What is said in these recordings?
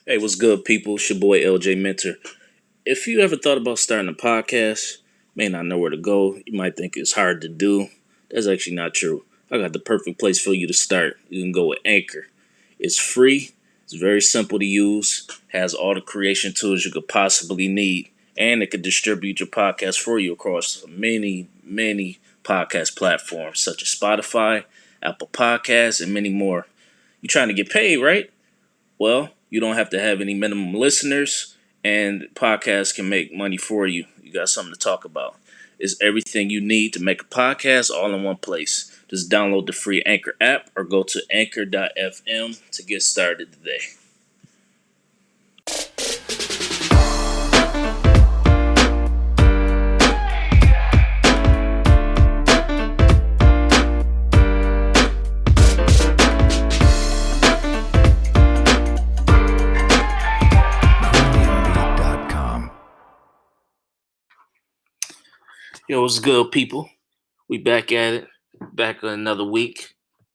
Hey, what's good, people? It's your boy LJ Mentor. If you ever thought about starting a podcast, may not know where to go, you might think it's hard to do. That's actually not true. I got the perfect place for you to start. You can go with Anchor. It's free, it's very simple to use, has all the creation tools you could possibly need, and it can distribute your podcast for you across many podcast platforms such as Spotify, Apple Podcasts, and many more. You trying to get paid, right? Well, you don't have to have any minimum listeners, and podcasts can make money for you. You got something to talk about. It's everything you need to make a podcast all in one place. Just download the free Anchor app or go to anchor.fm to get started today. Yo, what's good, people? We back at it. Back another week.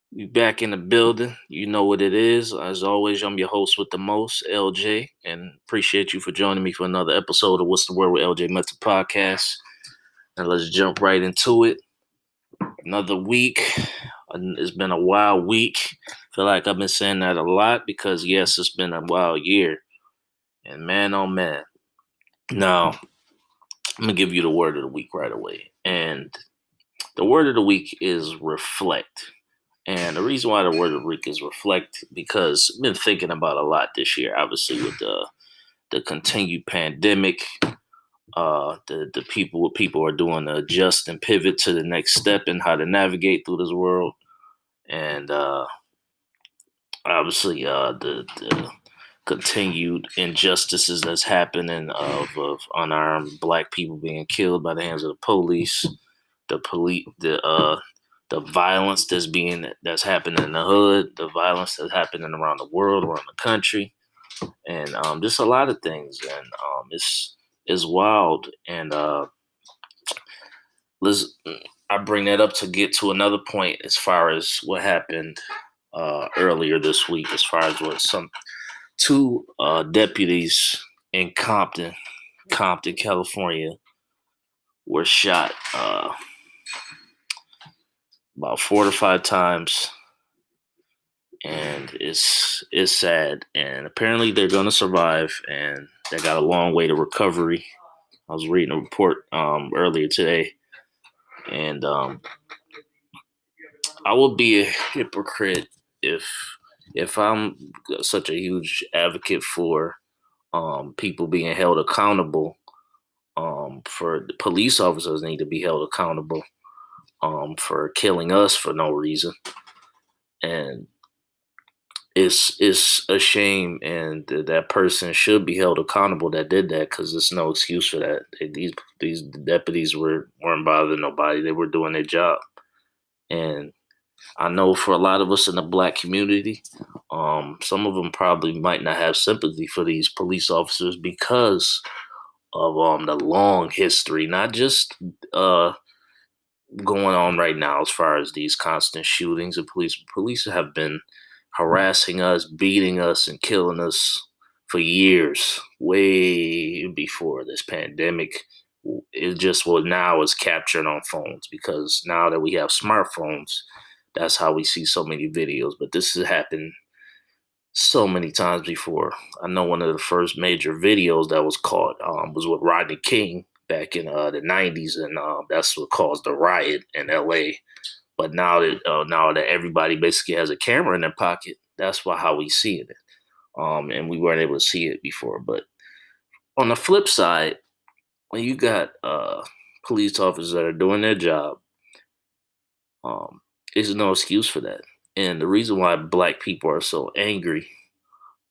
We back in the building. You know what it is. As always, I'm your host with the most, LJ, and appreciate you for joining me for another episode of What's the Word with LJ Mental Podcast. And let's jump right into it. Another week. It's been a wild week. Feel like I've been saying that a lot because, yes, it's been a wild year. And man, oh man. Now, I'm going to give you the word of the week right away. And the word of the week is reflect. And the reason why the word of the week is reflect, because I've been thinking about a lot this year, obviously with the continued pandemic, the people are doing to adjust and pivot to the next step and how to navigate through this world. And obviously the continued injustices that's happening of unarmed black people being killed by the hands of the police, the violence that's happening in the hood, the violence that's happening around the world, around the country, and just a lot of things, and it's wild. And let's I bring that up to get to another point as far as what happened earlier this week, as far as what some two deputies in Compton, California, were shot about 4 to 5 times, and it's sad. And apparently, they're gonna survive, and they got a long way to recovery. I was reading a report earlier today, and I would be a hypocrite if I'm such a huge advocate for people being held accountable. For the police officers need to be held accountable for killing us for no reason, and it's a shame, and that person should be held accountable that did that, because there's no excuse for that. These deputies weren't bothering nobody; they were doing their job, and I know for a lot of us in the black community, some of them probably might not have sympathy for these police officers because of the long history, not just going on right now as far as these constant shootings of police. Police have been harassing us, beating us, and killing us for years, way before this pandemic. It just what now is captured on phones, because now that we have smartphones, that's how we see so many videos. But this has happened so many times before. I know one of the first major videos that was caught was with Rodney King back in the 90s, and that's what caused the riot in LA. But now that everybody basically has a camera in their pocket, that's how we see it. And we weren't able to see it before. But on the flip side, when you got police officers that are doing their job, um, there's no excuse for that. And the reason why black people are so angry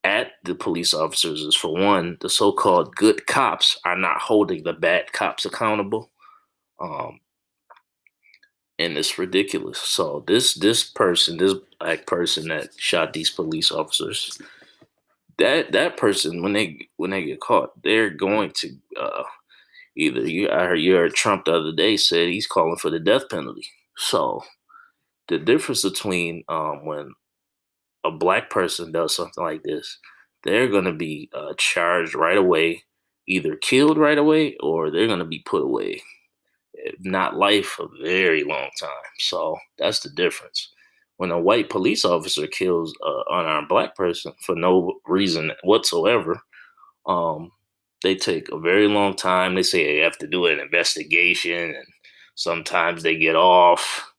at the police officers is, for one, the so-called good cops are not holding the bad cops accountable. Um, and it's ridiculous. So this black person that shot these police officers, that person, when they get caught, they're going to you heard Trump the other day said he's calling for the death penalty. So the difference between when a black person does something like this they're going to be charged right away, either killed right away or they're going to be put away. If not life, a very long time. So that's the difference. When a white police officer kills an unarmed black person for no reason whatsoever, um, they take a very long time. They say they have to do an investigation, and sometimes they get off.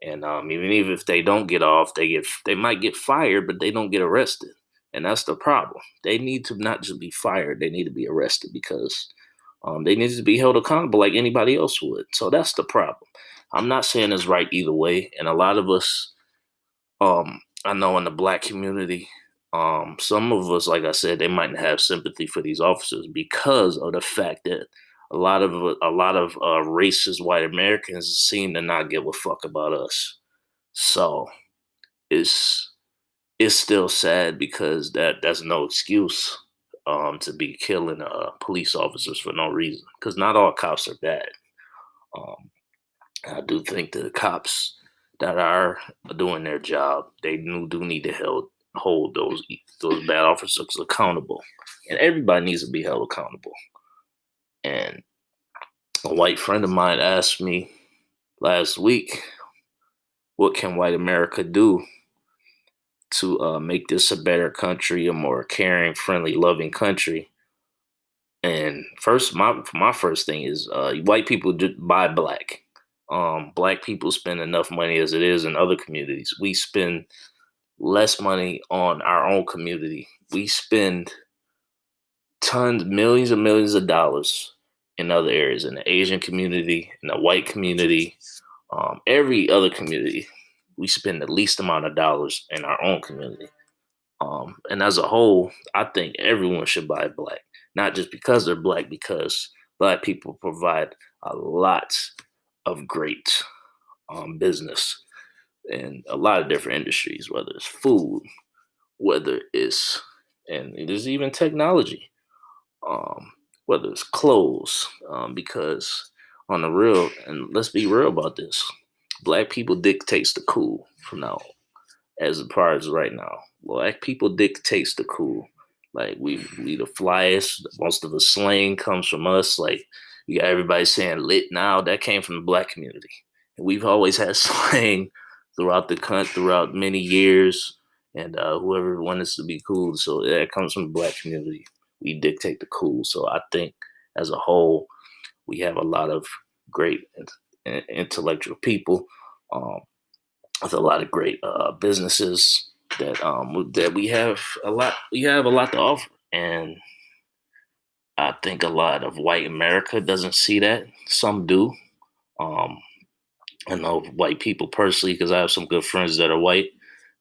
And even if they don't get off, they might get fired, but they don't get arrested. And that's the problem. They need to not just be fired; they need to be arrested because they need to be held accountable like anybody else would. So that's the problem. I'm not saying it's right either way, and a lot of us, I know in the black community, some of us, like I said, they might not have sympathy for these officers because of the fact that a lot of racist white Americans seem to not give a fuck about us. So it's it's still sad because that's no excuse to be killing police officers for no reason. Because not all cops are bad. Um, I do think that the cops that are doing their job, they do need to hold those bad officers accountable, and everybody needs to be held accountable. And a white friend of mine asked me last week, "What can white America do to make this a better country, a more caring, friendly, loving country?" And first, my first thing is white people just buy black. Black people spend enough money as it is in other communities. We spend less money on our own community. We spend tons, millions and millions of dollars in other areas, in the Asian community, in the white community, every other community. We spend the least amount of dollars in our own community. And as a whole, I think everyone should buy black, not just because they're black, because black people provide a lot of great business in a lot of different industries, whether it's food, whether it's, and there's even technology, um, whether it's clothes, because on the real, and let's be real about this, black people dictates the cool from now as far as right now. Black people dictates the cool. Like we the flyest. Most of the slang comes from us. Like you got everybody saying lit now. That came from the black community. And we've always had slang throughout the country, throughout many years. And whoever wants to be cool, so that comes from the black community. We dictate the cool. So I think as a whole, we have a lot of great intellectual people. Um, with a lot of great businesses that we have a lot to offer, and I think a lot of white America doesn't see that. Some do. Um, I know white people personally because I have some good friends that are white.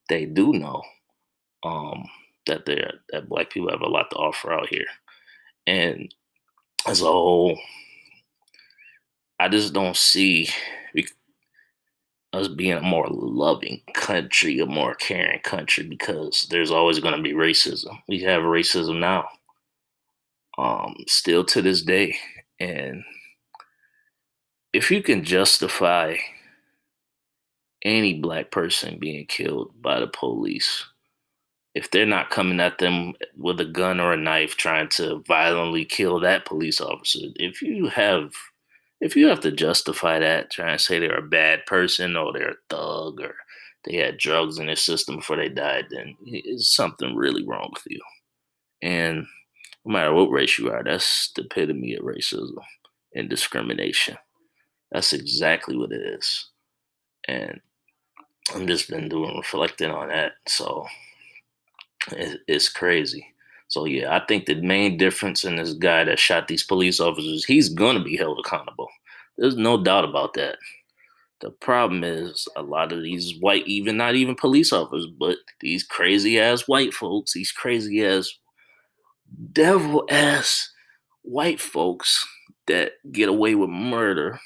They do know um, that black people have a lot to offer out here, and as a whole, I just don't see us being a more loving country, a more caring country, because there's always going to be racism. We have racism now, still to this day. And if you can justify any black person being killed by the police, if they're not coming at them with a gun or a knife trying to violently kill that police officer, if you have to justify that, trying to say they're a bad person or they're a thug or they had drugs in their system before they died, then it's something really wrong with you. And no matter what race you are, that's the epitome of racism and discrimination. That's exactly what it is. And I've just been doing reflecting on that. So it's crazy. So yeah, I think the main difference in this guy that shot these police officers, he's gonna be held accountable. There's no doubt about that. The problem is a lot of these white, even not even police officers, but these crazy ass white folks, these crazy ass devil ass white folks that get away with murder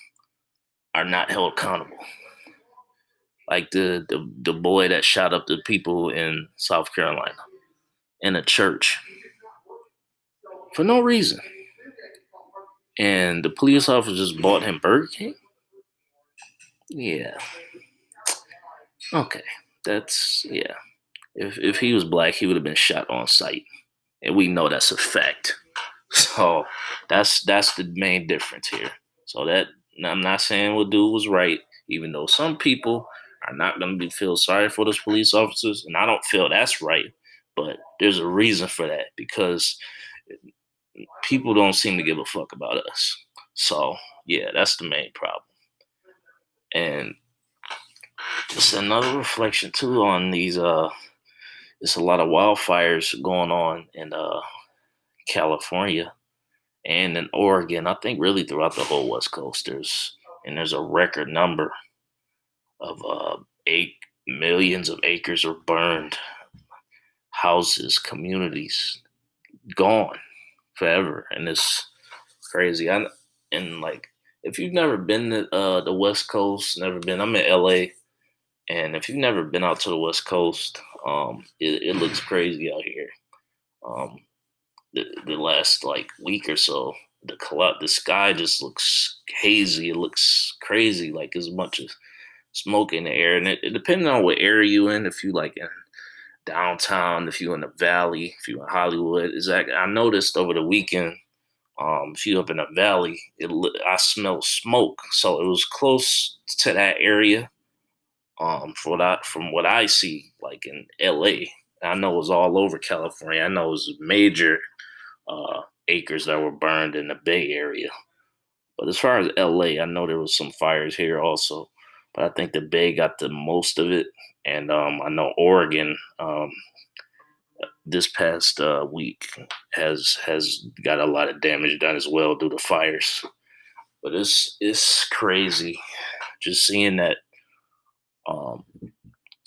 are not held accountable. Like the boy that shot up the people in South Carolina in a church for no reason. And the police officers bought him Burger King? Yeah. Okay. That's yeah. If he was black, he would have been shot on sight. and we know that's a fact. So that's the main difference here. So that I'm not saying what dude was right, even though some people are not going to be feel sorry for those police officers, and I don't feel that's right. But there's a reason for that because people don't seem to give a fuck about us. So yeah, that's the main problem. And just another reflection too on these there's a lot of wildfires going on in California and in Oregon. I think really throughout the whole West Coast there's a record number of millions of acres are burned, houses, communities gone forever, and it's crazy. And like if you've never been to the West Coast, never been. I'm in LA, and if you've never been out to the West Coast, it looks crazy out here. Um, the last like week or so, the sky just looks hazy. It looks crazy, like as much as smoke in the air, and it depending on what area you in. If you like in downtown, if you in the valley, if you in Hollywood, is that I noticed over the weekend. If you up in the valley, I smell smoke, so it was close to that area. From what I see, like in LA, I know it was all over California. I know it was major acres that were burned in the Bay Area. But as far as LA, I know there was some fires here also. But I think the Bay got the most of it, and I know Oregon this past week has got a lot of damage done as well due to fires. But it's crazy just seeing that um,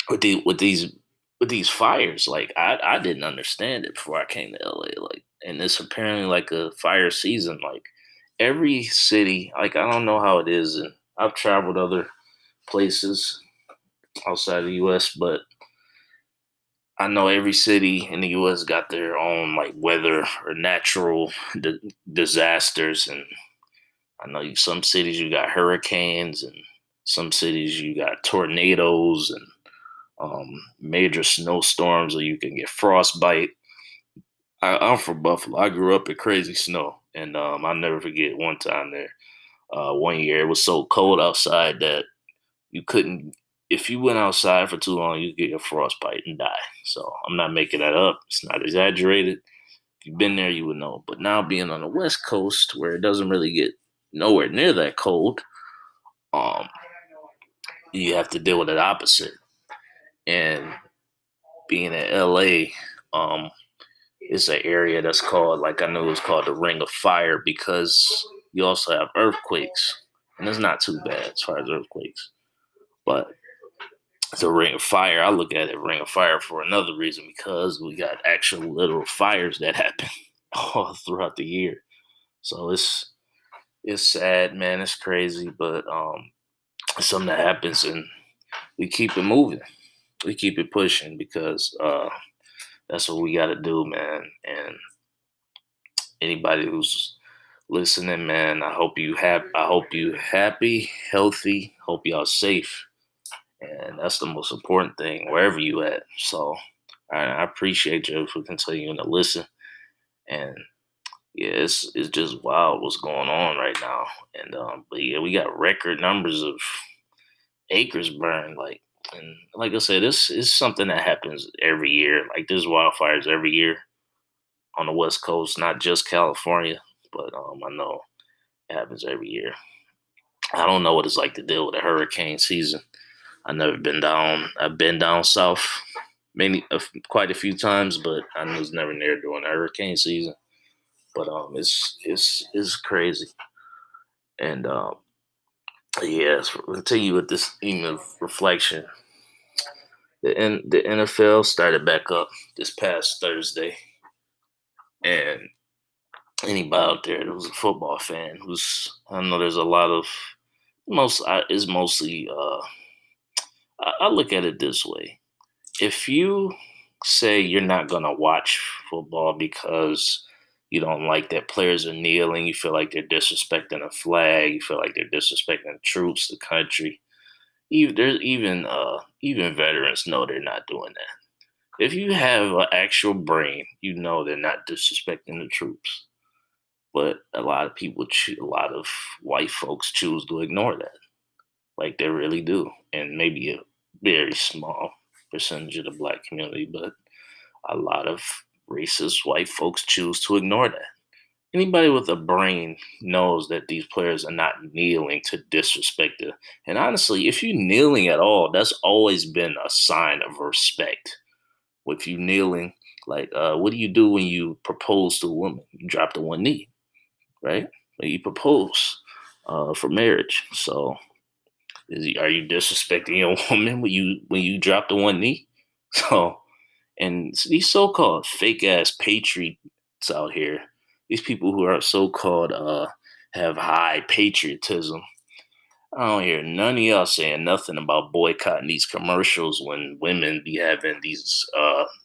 with these fires. Like I didn't understand it before I came to LA. Like, and it's apparently like a fire season. Like every city, like I don't know how it is, and I've traveled other places outside of the U.S., but I know every city in the U.S. got their own like weather or natural disasters, and I know some cities you got hurricanes, and some cities you got tornadoes and major snowstorms, or you can get frostbite. I'm from Buffalo. I grew up in crazy snow, and I'll never forget one time there. One year it was so cold outside that you couldn't. If you went outside for too long, you get a frostbite and die. So I'm not making that up. It's not exaggerated. If you've been there, you would know. But now being on the West Coast, where it doesn't really get nowhere near that cold, um, you have to deal with the opposite. And being in LA, it's an area that's called, like I know it's called the Ring of Fire because you also have earthquakes, and it's not too bad as far as earthquakes. But it's a Ring of Fire. I look at it Ring of Fire for another reason because we got actual literal fires that happen all throughout the year. So it's sad, man. It's crazy, but it's something that happens, and we keep it moving. We keep it pushing because that's what we got to do, man. And anybody who's listening, man, I hope you happy, healthy. Hope y'all safe, and that's the most important thing wherever you at. So I appreciate you for continuing to listen. And yeah, it's just wild what's going on right now. And but yeah, we got record numbers of acres burned. Like, and like I said, this is something that happens every year. Like there's wildfires every year on the West Coast, not just California, but I know it happens every year. I don't know what it's like to deal with a hurricane season. I've never been down. I've been down south quite a few times, but I was never near during the hurricane season. But it's crazy. And yes, we'll continue with this theme of reflection. The NFL started back up this past Thursday, and anybody out there that was a football fan who's I know there's a lot of is mostly I look at it this way. If you say you're not gonna watch football because you don't like that players are kneeling, you feel like they're disrespecting a flag, you feel like they're disrespecting the troops, the country. There's even veterans know they're not doing that. If you have an actual brain, you know they're not disrespecting the troops. But a lot of people, a lot of white folks choose to ignore that. Like they really do. And maybe a very small percentage of the black community, but a lot of racist white folks choose to ignore that. Anybody with a brain knows that these players are not kneeling to disrespect it. And honestly, if you're kneeling at all, that's always been a sign of respect. With you kneeling, like, what do you do when you propose to a woman? You drop the one knee, right? When you propose for marriage. So, are you disrespecting your woman when you drop the one knee? So, and these so-called fake ass patriots out here, these people who are so-called have high patriotism. I don't hear none of y'all saying nothing about boycotting these commercials when women be having these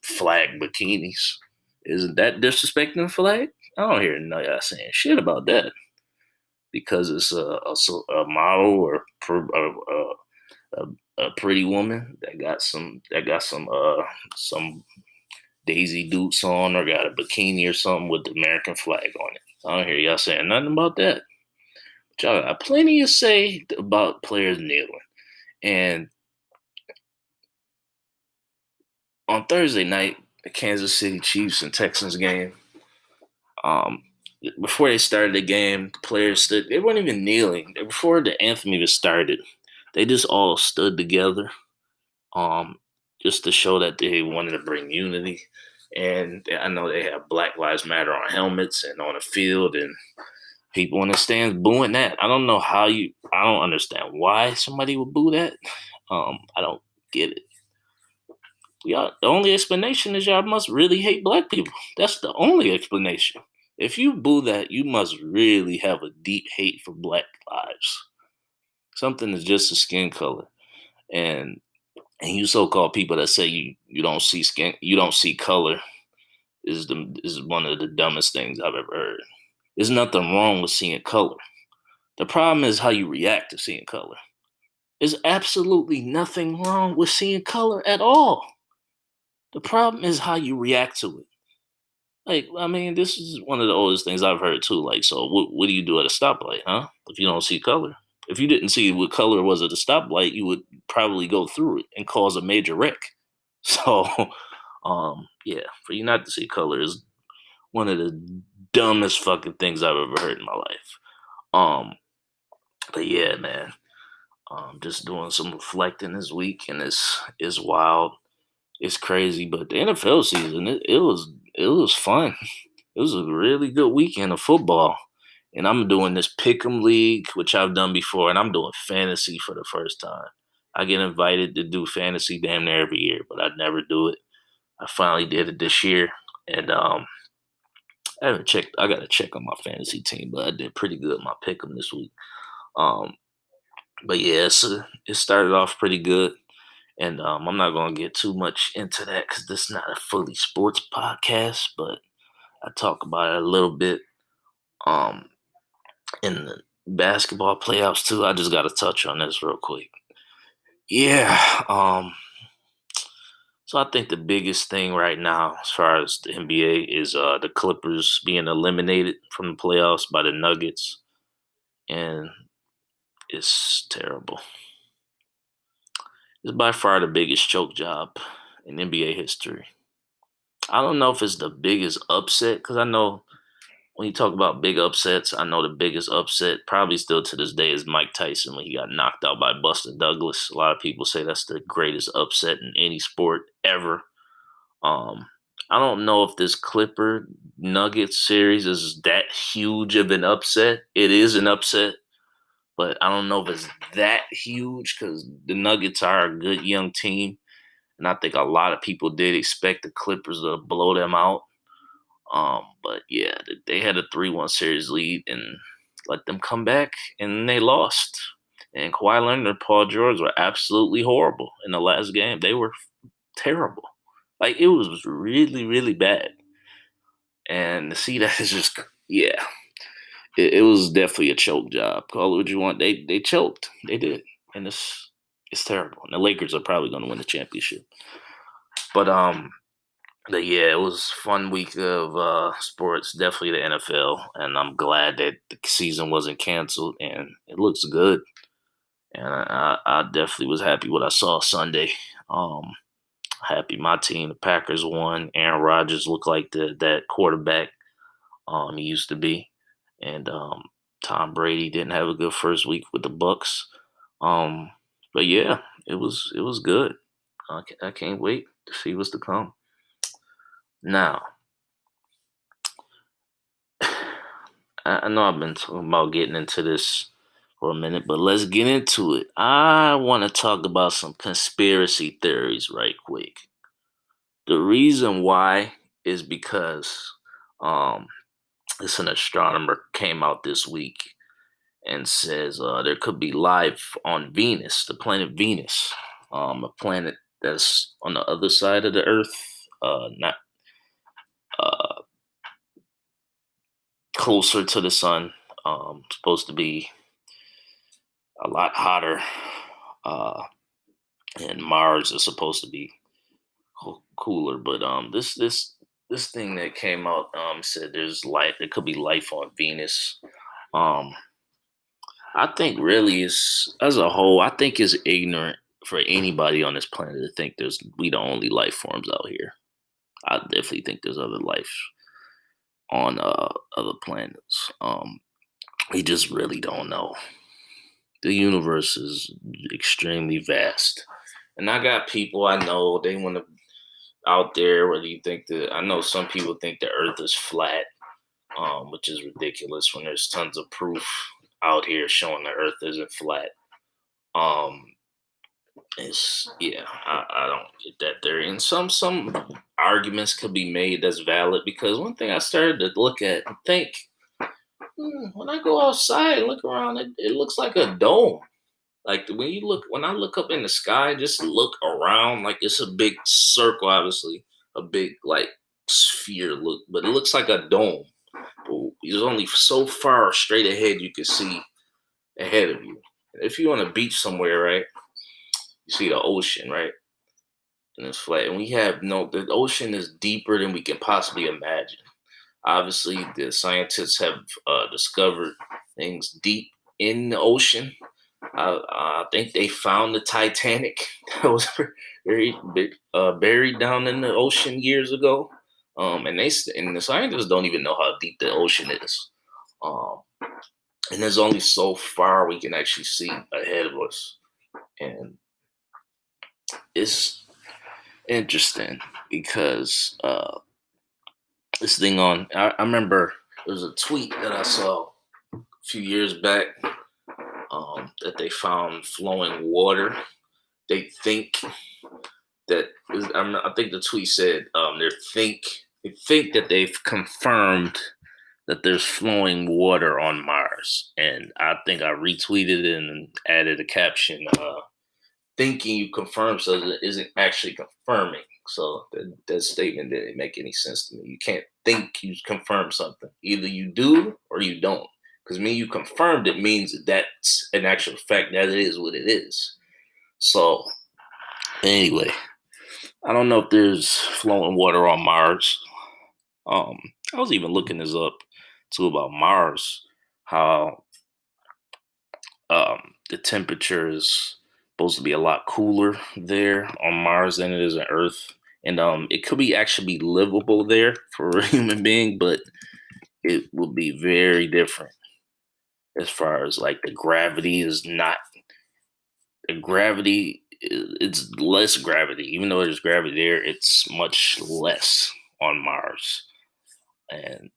flag bikinis. Isn't that disrespecting the flag? I don't hear none of y'all saying shit about that because it's a model or a pretty woman that got some Daisy Dukes on or got a bikini or something with the American flag on it. I don't hear y'all saying nothing about that. But y'all got plenty to say about players kneeling. And on Thursday night, the Kansas City Chiefs and Texans game, um, before they started the game, the players stood, they weren't even kneeling. Before the anthem even started, they just all stood together um, just to show that they wanted to bring unity. And I know they have Black Lives Matter on helmets and on the field, and people in the stands booing that. I don't understand why somebody would boo that. I don't get it. Y'all, the only explanation is y'all must really hate black people. That's the only explanation. If you boo that, you must really have a deep hate for black lives. Something is just a skin color. And and you so-called people that say you don't see you don't see color is one of the dumbest things I've ever heard. There's nothing wrong with seeing color. The problem is how you react to seeing color. There's absolutely nothing wrong with seeing color at all. The problem is how you react to it. Like, I mean, this is one of the oldest things I've heard too. Like, so what do you do at a stoplight, huh? If you don't see color. If you didn't see what color was at a stoplight, you would probably go through it and cause a major wreck. So, yeah, for you not to see color is one of the dumbest fucking things I've ever heard in my life. Um, but yeah, man, just doing some reflecting this week, and it's wild, it's crazy. But the NFL season, it was fun. It was a really good weekend of football. And I'm doing this pick'em league, which I've done before, and I'm doing fantasy for the first time. I get invited to do fantasy damn near every year, but I never do it. I finally did it this year, and I haven't checked. I got to check on my fantasy team, but I did pretty good in my pick'em this week. Um, but yeah, it started off pretty good, and I'm not gonna get too much into that because this is not a fully sports podcast, but I talk about it a little bit. Um, in the basketball playoffs too. I just got to touch on this real quick. Yeah. So I think the biggest thing right now, as far as the NBA, is the Clippers being eliminated from the playoffs by the Nuggets, and it's terrible. It's by far the biggest choke job in NBA history. I don't know if it's the biggest upset because I know when you talk about big upsets, I know the biggest upset probably still to this day is Mike Tyson when he got knocked out by Buster Douglas. A lot of people say that's the greatest upset in any sport ever. Um, I don't know if this Clipper Nuggets series is that huge of an upset. It is an upset, but I don't know if it's that huge because the Nuggets are a good young team, and I think a lot of people did expect the Clippers to blow them out. But yeah, they had a 3-1 series lead and let them come back, and they lost. And Kawhi Leonard and Paul George were absolutely horrible in the last game. They were terrible. Like, it was really, really bad. And to see that is just, yeah, it was definitely a choke job. Call it what you want. They choked. They did. And it's terrible. And the Lakers are probably going to win the championship. But But yeah, it was a fun week of sports, definitely the NFL, and I'm glad that the season wasn't canceled and it looks good. And I definitely was happy what I saw Sunday. Um, Happy my team, the Packers won. Aaron Rodgers looked like that quarterback he used to be, and Tom Brady didn't have a good first week with the Bucks. Um, but yeah, it was good. I can't wait to see what's to come. Now, I know I've been talking about getting into this for a minute, but let's get into it. I want to talk about some conspiracy theories right quick. The reason why is because um, it's an astronomer came out this week and says there could be life on Venus, the planet Venus, a planet that's on the other side of the Earth, not uh, closer to the sun. Supposed to be a lot hotter, uh, and Mars is supposed to be cooler. But this thing that came out said there's life. There could be life on Venus. Um, I think really is as a whole, I think it's ignorant for anybody on this planet to think there's we the only life forms out here. I definitely think there's other life on other planets. We just really don't know. The universe is extremely vast. And I got people I know they want to out there whether you think that I know some people think the earth is flat, which is ridiculous when there's tons of proof out here showing the earth isn't flat. Um, It's yeah, I don't get that theory. And some arguments could be made that's valid because one thing I started to look at and think, when I go outside and look around, it looks like a dome. Like when I look up in the sky, just look around, like it's a big circle, obviously, a big like sphere look, but it looks like a dome. But there's only so far straight ahead you can see ahead of you. If you're on a beach somewhere, right, you see the ocean, right? And it's flat. And we have no, the ocean is deeper than we can possibly imagine. Obviously, the scientists have discovered things deep in the ocean. I think they found the Titanic that was buried down in the ocean years ago. And the scientists don't even know how deep the ocean is. Um, and there's only so far we can actually see ahead of us. And it's interesting because this thing on. I remember there was a tweet that I saw a few years back that they found flowing water. They think I think the tweet said they think that they've confirmed that there's flowing water on Mars, and I think I retweeted it and added a caption. Thinking you confirm something isn't actually confirming. So that statement didn't make any sense to me. You can't think you confirm something. Either you do or you don't. Because me, you confirmed it means that that's an actual fact. That it is what it is. So anyway, I don't know if there's flowing water on Mars. Um, I was even looking this up too about Mars. How the temperature is supposed to be a lot cooler there on Mars than it is on Earth. And it could be actually be livable there for a human being, but it will be very different as far as like the gravity is not the gravity it's less gravity. Even though there's gravity there, it's much less on Mars. And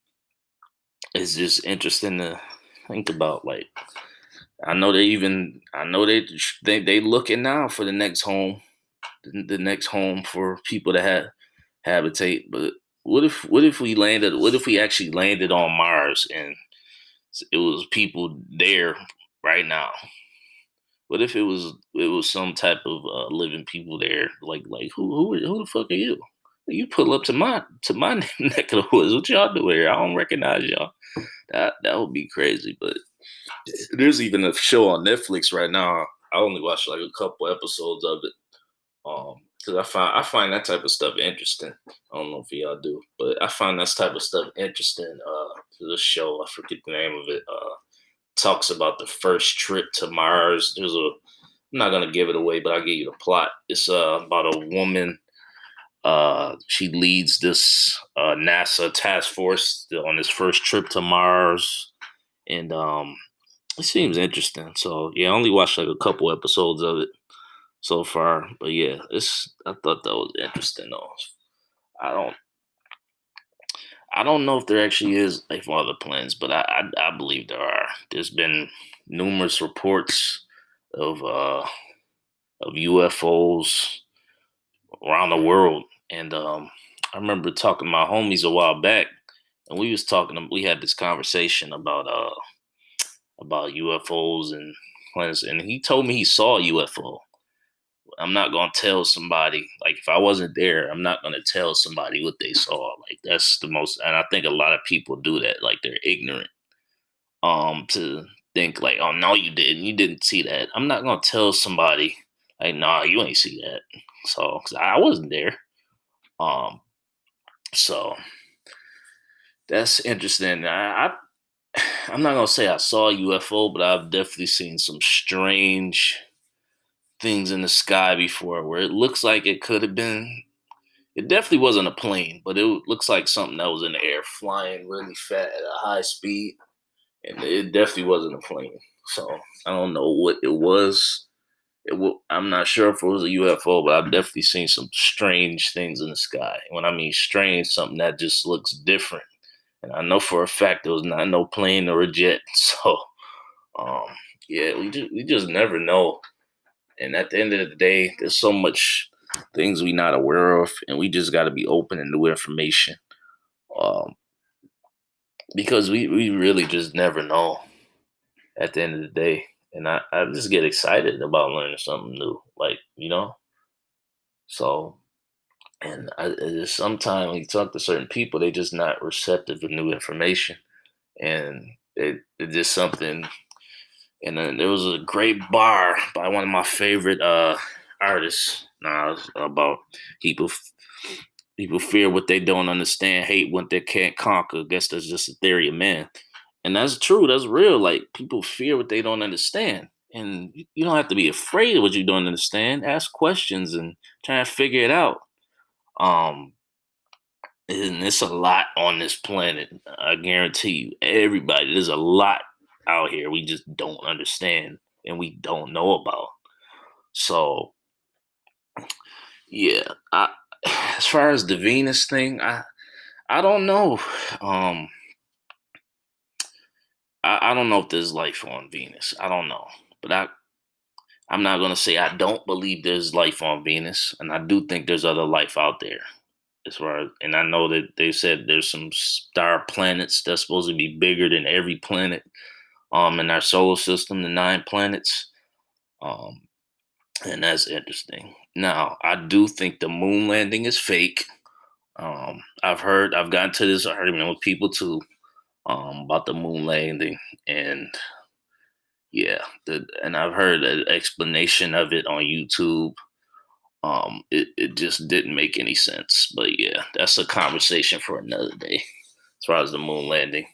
it's just interesting to think about like I know they looking now for the next home, the next home for people to have habitate. But what if we actually landed on Mars and it was people there right now? What if it was some type of living people there? Like who the fuck are you? You pull up to my neck of the woods. What y'all do here? I don't recognize y'all. That would be crazy. But there's even a show on Netflix right now. I only watched like a couple episodes of it. because I find that type of stuff interesting. I don't know if y'all do, but I find that type of stuff interesting. To the show, I forget the name of it. Talks about the first trip to Mars. I'm not gonna give it away, but I'll give you the plot. It's about a woman. She leads this NASA task force on this first trip to Mars, and it seems interesting. So yeah, I only watched like a couple episodes of it so far, but yeah, it's I thought that was interesting though. I don't I don't know if there actually is life on other planets, but I believe there are. There's been numerous reports of UFOs around the world, and I remember talking to my homies a while back, and we was talking. We had this conversation about UFOs and planets, and he told me he saw a UFO. I'm not gonna tell somebody like if I wasn't there, I'm not gonna tell somebody what they saw. Like that's the most, and I think a lot of people do that. Like they're ignorant, to think like, oh no, you didn't see that. I'm not gonna tell somebody like, nah, you ain't see that. So, 'cause I wasn't there. Um, so that's interesting. I'm not gonna say I saw a UFO, but I've definitely seen some strange things in the sky before where it looks like it could have been. It definitely wasn't a plane, but it looks like something that was in the air, flying really fast at a high speed, and it definitely wasn't a plane. So I don't know what it was. I'm not sure if it was a UFO, but I've definitely seen some strange things in the sky. When I mean strange, something that just looks different. And I know for a fact it was not no plane or a jet. So um, yeah, we just never know. And at the end of the day, there's so much things we not aware of, and we just got to be open to new information. Um, because we really just never know at the end of the day. And I just get excited about learning something new, like, So, and sometimes when you talk to certain people, they just not receptive to new information, and it's just something. And then there was a great bar by one of my favorite artists. It's about people. People fear what they don't understand, hate what they can't conquer. I guess that's just a theory of man, and that's true. That's real. Like people fear what they don't understand, and you don't have to be afraid of what you don't understand. Ask questions and try to figure it out. Um, and it's a lot on this planet. I guarantee you, everybody. There's a lot out here we just don't understand and we don't know about. So yeah, as far as the Venus thing, I don't know. Um, I don't know if there's life on Venus. I don't know, but I'm not gonna say I don't believe there's life on Venus, and I do think there's other life out there. As far as, and I know that they said there's some star planets that's supposed to be bigger than every planet in our solar system, the 9 planets. Um, and that's interesting. Now, I do think the moon landing is fake. I've gotten to this argument with people too, about the moon landing, and yeah, and I've heard an explanation of it on YouTube. It just didn't make any sense, but yeah, that's a conversation for another day. As far as the moon landing,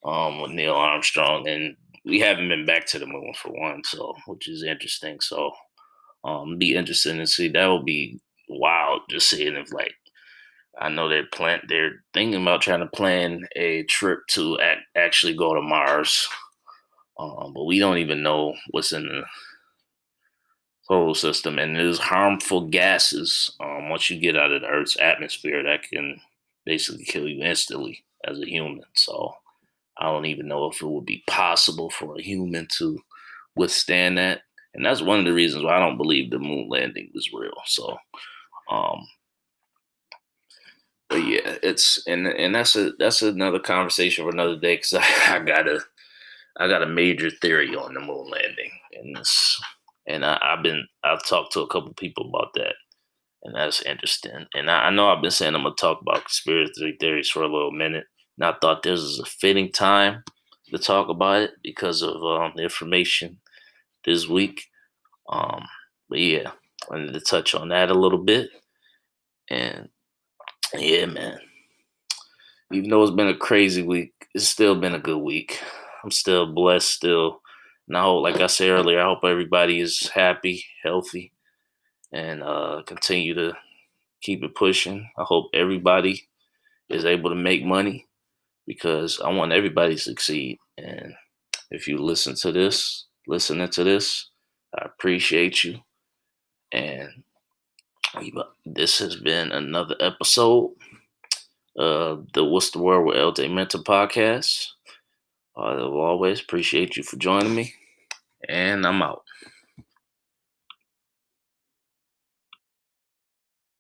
with Neil Armstrong, and we haven't been back to the moon for one, so which is interesting. So, be interesting to see. That will be wild. Just seeing if like I know they're thinking about trying to plan a trip to actually go to Mars, but we don't even know what's in the solar system, and there's harmful gases. Once you get out of the Earth's atmosphere, that can basically kill you instantly as a human. So I don't even know if it would be possible for a human to withstand that. And that's one of the reasons why I don't believe the moon landing was real. So, um, but yeah, and that's another conversation for another day because I got a major theory on the moon landing, and I've talked to a couple people about that, and that's interesting. And I know I've been saying I'm gonna talk about conspiracy theories for a little minute, and I thought this was a fitting time to talk about it because of the information this week. Um, but yeah, wanted to touch on that a little bit. And yeah, man, even though it's been a crazy week, it's still been a good week. I'm still blessed still. And I hope, like I said earlier, I hope everybody is happy, healthy, and continue to keep it pushing. I hope everybody is able to make money because I want everybody to succeed. And if you listening to this, I appreciate you. And this has been another episode of the What's the Word with LJ Mentor podcast. I will always appreciate you for joining me, and I'm out.